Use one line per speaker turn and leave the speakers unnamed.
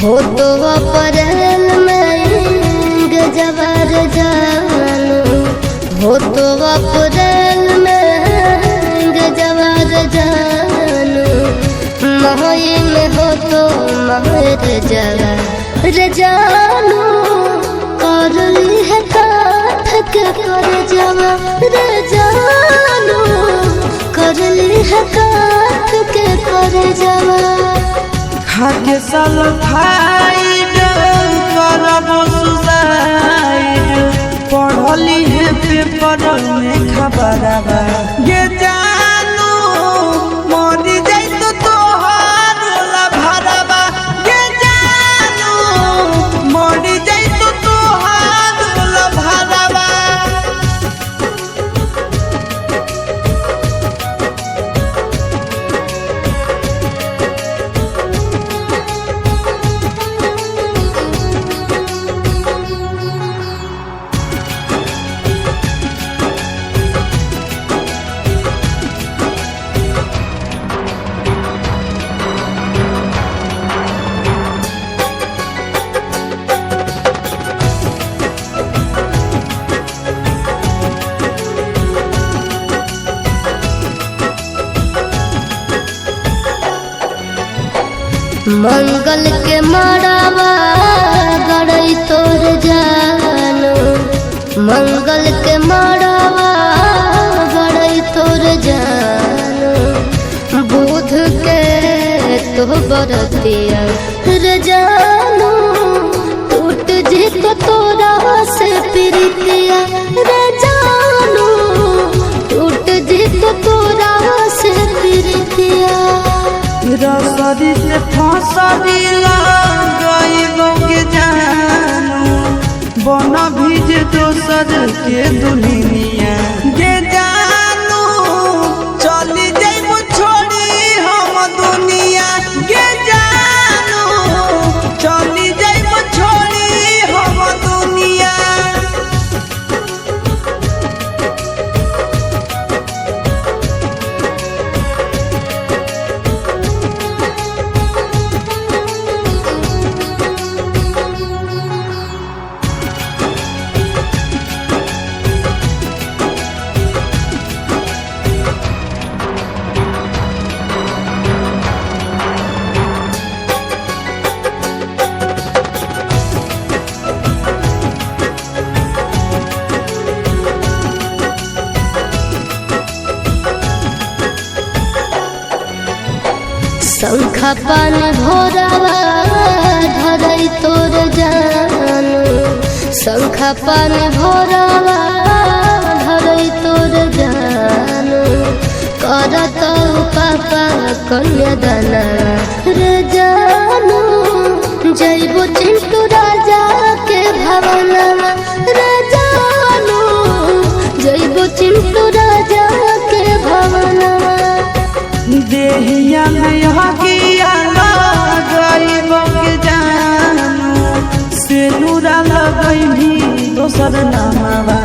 हो तो अप्रैल में गजबर जानू, हो तो अप्रैल में गजबर जानू, मई में हो तो महर जवार जानू, करली है काठ के कर जवार जानू, करली है काठ के कर जवार।
खाके सल्फाइड करब सुसाइड, पढ़ली है पेपर में खबरवा ये जानू, मरी जाई तो तोहार भरवा ये जानू, मरी जाई तो तोहार भरवा।
मंगल के मड़ावा गड़ई तोर जानू, मंगल के मड़ावा गड़ई तोर जानू, बुध के तो बरतिया रे जानू, टूट जी तो तोरा से प्रीतिया रे जानू, टूट जी तो तोरा से प्रीतिया।
रसरी से फसरी गईबो के जानू, बन भीज दोसर के दुल्हनिया गे जानू, चली जाइबो छोड़ी हम दुनिया गे जानू, चली जाइबो छोड़ी हम दुनिया।
शंखा पानी भोरावा धरई तोर जानू, शंखा पानी भोरावा धरई तोर जानू, करत पापा कन्यादाना रे जानू, जइबो चिंटू राजा के भवनवा रे जानू, जइबो चिंटू राजा के भवनवा।
देहिया में हकिया गईबो के जानू, से नूरा लगई भी दोसर नामवा।